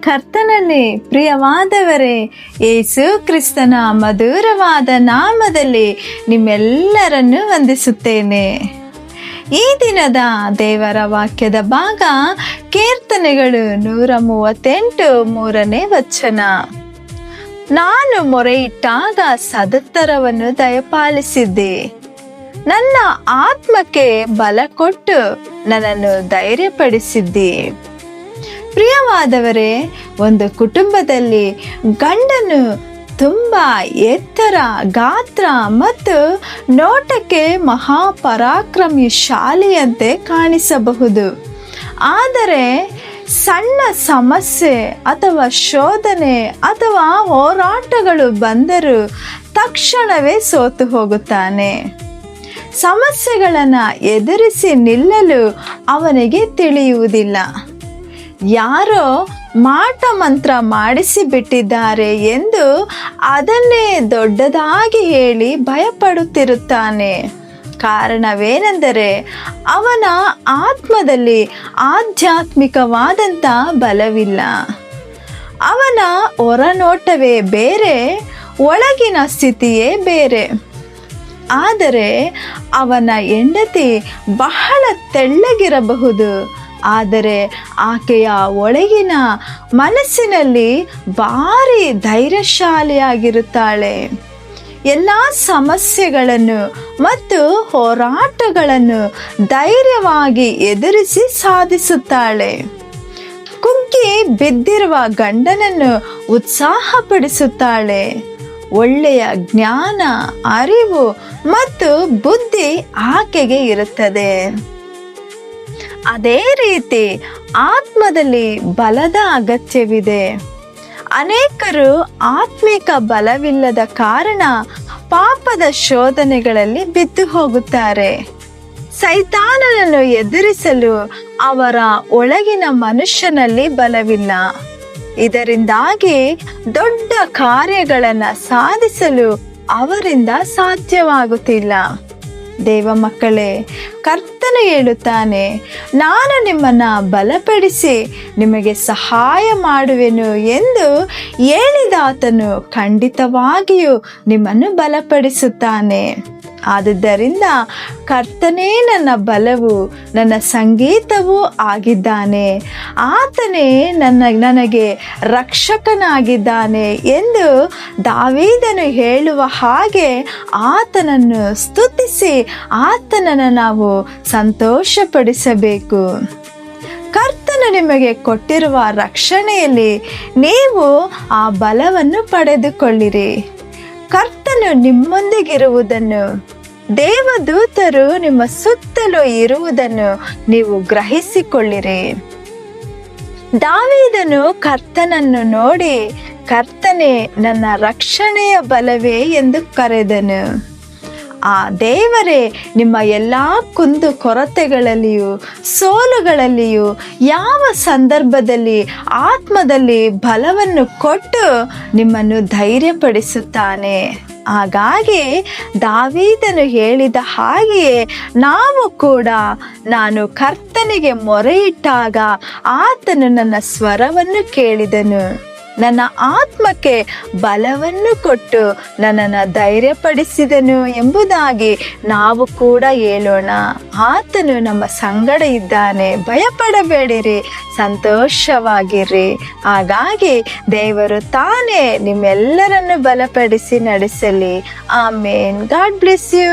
ಕರ್ತನಲ್ಲಿ ಪ್ರಿಯವಾದವರೇ, ಯೇಸು ಕ್ರಿಸ್ತನ ಮಧುರವಾದ ನಾಮದಲ್ಲಿ ನಿಮ್ಮೆಲ್ಲರನ್ನು ವಂದಿಸುತ್ತೇನೆ. ಈ ದಿನದ ದೇವರ ವಾಕ್ಯದ ಭಾಗ ಕೀರ್ತನೆಗಳು 138 3ನೇ ವಚನ. ನಾನು ಮೊರೆಯಿಟ್ಟಾಗ ಸದುತ್ತರವನ್ನು ದಯಪಾಲಿಸಿದ್ದೆ, ನನ್ನ ಆತ್ಮಕ್ಕೆ ಬಲ ಕೊಟ್ಟು ನನ್ನನ್ನು ಧೈರ್ಯಪಡಿಸಿದ್ದಿ. ಪ್ರಿಯವಾದವರೇ, ಒಂದು ಕುಟುಂಬದಲ್ಲಿ ಗಂಡನು ತುಂಬ ಎತ್ತರ, ಗಾತ್ರ ಮತ್ತು ನೋಟಕ್ಕೆ ಮಹಾಪರಾಕ್ರಮಶಾಲಿಯಂತೆ ಕಾಣಿಸಬಹುದು. ಆದರೆ ಸಣ್ಣ ಸಮಸ್ಯೆ ಅಥವಾ ಶೋಧನೆ ಅಥವಾ ಹೋರಾಟಗಳು ಬಂದರೂ ತಕ್ಷಣವೇ ಸೋತು ಹೋಗುತ್ತಾನೆ. ಸಮಸ್ಯೆಗಳನ್ನು ಎದುರಿಸಿ ನಿಲ್ಲಲು ಅವನಿಗೆ ತಿಳಿಯುವುದಿಲ್ಲ. ಯಾರೋ ಮಾಟ ಮಂತ್ರ ಮಾಡಿಸಿ ಬಿಟ್ಟಿದ್ದಾರೆ ಎಂದು ಅದನ್ನೇ ದೊಡ್ಡದಾಗಿ ಹೇಳಿ ಭಯಪಡುತ್ತಿರುತ್ತಾನೆ. ಕಾರಣವೇನೆಂದರೆ ಅವನ ಆತ್ಮದಲ್ಲಿ ಆಧ್ಯಾತ್ಮಿಕವಾದಂಥ ಬಲವಿಲ್ಲ. ಅವನ ಹೊರನೋಟವೇ ಬೇರೆ, ಒಳಗಿನ ಸ್ಥಿತಿಯೇ ಬೇರೆ. ಆದರೆ ಅವನ ಹೆಂಡತಿ ಬಹಳ ತೆಳ್ಳಗಿರಬಹುದು, ಆದರೆ ಆಕೆಯ ಒಳಗಿನ ಮನಸ್ಸಿನಲ್ಲಿ ಭಾರಿ ಧೈರ್ಯಶಾಲಿಯಾಗಿರುತ್ತಾಳೆ. ಎಲ್ಲ ಸಮಸ್ಯೆಗಳನ್ನು ಮತ್ತು ಹೋರಾಟಗಳನ್ನು ಧೈರ್ಯವಾಗಿ ಎದುರಿಸಿ ಸಾಧಿಸುತ್ತಾಳೆ. ಕುಗ್ಗಿ ಬಿದ್ದಿರುವ ಗಂಡನನ್ನು ಉತ್ಸಾಹಪಡಿಸುತ್ತಾಳೆ. ಒಳ್ಳೆಯ ಜ್ಞಾನ, ಅರಿವು ಮತ್ತು ಬುದ್ಧಿ ಆಕೆಗೆ ಇರುತ್ತದೆ. ಅದೇ ರೀತಿ ಆತ್ಮದಲ್ಲಿ ಬಲದ ಅಗತ್ಯವಿದೆ. ಅನೇಕರು ಆತ್ಮಿಕ ಬಲವಿಲ್ಲದ ಕಾರಣ ಪಾಪದ ಶೋಧನೆಗಳಲ್ಲಿ ಬಿದ್ದು ಹೋಗುತ್ತಾರೆ. ಸೈತಾನನನ್ನು ಎದುರಿಸಲು ಅವರ ಒಳಗಿನ ಮನುಷ್ಯನಲ್ಲಿ ಬಲವಿಲ್ಲ. ಇದರಿಂದಾಗಿ ದೊಡ್ಡ ಕಾರ್ಯಗಳನ್ನು ಸಾಧಿಸಲು ಅವರಿಂದ ಸಾಧ್ಯವಾಗುತ್ತಿಲ್ಲ. ದೇವ ಮಕ್ಕಳೇ, ಕರ್ತನು ಹೇಳುತ್ತಾನೆ, ನಾನು ನಿಮ್ಮನ್ನು ಬಲಪಡಿಸಿ ನಿಮಗೆ ಸಹಾಯ ಮಾಡುವೆನು ಎಂದು ಹೇಳಿದಾತನು ಖಂಡಿತವಾಗಿಯೂ ನಿಮ್ಮನ್ನು ಬಲಪಡಿಸುತ್ತಾನೆ. ಆದುದರಿಂದ ಕರ್ತನೇ ನನ್ನ ಬಲವು, ನನ್ನ ಸಂಗೀತವೂ ಆಗಿದ್ದಾನೆ. ಆತನೇ ನನಗೆ ರಕ್ಷಕನಾಗಿದ್ದಾನೆ ಎಂದು ದಾವೀದನು ಹೇಳುವ ಹಾಗೆ ಆತನನ್ನು ಸ್ತುತಿಸಿ ಆತನನ್ನು ನಾವು ಸಂತೋಷಪಡಿಸಬೇಕು. ಕರ್ತನು ನಿಮಗೆ ಕೊಟ್ಟಿರುವ ರಕ್ಷಣೆಯಲ್ಲಿ ನೀವು ಆ ಬಲವನ್ನು ಪಡೆದುಕೊಳ್ಳಿರಿ. ಕರ್ತನು ನಿಮ್ಮೊಂದಿಗಿರುವುದನ್ನು, ದೇವದೂತರು ನಿಮ್ಮ ಸುತ್ತಲೂ ಇರುವುದನ್ನು ನೀವು ಗ್ರಹಿಸಿಕೊಳ್ಳಿರಿ. ದಾವೀದನು ಕರ್ತನನ್ನು ನೋಡಿ, ಕರ್ತನೇ ನನ್ನ ರಕ್ಷಣೆಯ ಬಲವೇ ಎಂದು ಕರೆದನು. ಆ ದೇವರೇ ನಿಮ್ಮ ಎಲ್ಲ ಕುಂದು ಕೊರತೆಗಳಲ್ಲಿಯೂ ಸೋಲುಗಳಲ್ಲಿಯೂ ಯಾವ ಸಂದರ್ಭದಲ್ಲಿ ಆತ್ಮದಲ್ಲಿ ಬಲವನ್ನು ಕೊಟ್ಟು ನಿಮ್ಮನ್ನು ಧೈರ್ಯಪಡಿಸುತ್ತಾನೆ. ಹಾಗಾಗಿ ದಾವೀದನು ಹೇಳಿದ ಹಾಗೆಯೇ ನಾವು ಕೂಡ, ನಾನು ಕರ್ತನಿಗೆ ಮೊರೆಯಿಟ್ಟಾಗ ಆತನು ನನ್ನ ಸ್ವರವನ್ನು ಕೇಳಿದನು, ನನ್ನ ಆತ್ಮಕ್ಕೆ ಬಲವನ್ನು ಕೊಟ್ಟು ನನ್ನನ್ನು ಧೈರ್ಯಪಡಿಸಿದನು ಎಂಬುದಾಗಿ ನಾವು ಕೂಡ ಹೇಳೋಣ. ಆತನು ನಮ್ಮ ಸಂಗಡ ಇದ್ದಾನೆ, ಭಯಪಡಬೇಡಿರಿ, ಸಂತೋಷವಾಗಿರಿ. ಹಾಗಾಗಿ ದೇವರು ತಾನೇ ನಿಮ್ಮೆಲ್ಲರನ್ನು ಬಲಪಡಿಸಿ ನಡೆಸಲಿ. ಆಮೇನ್. God bless you.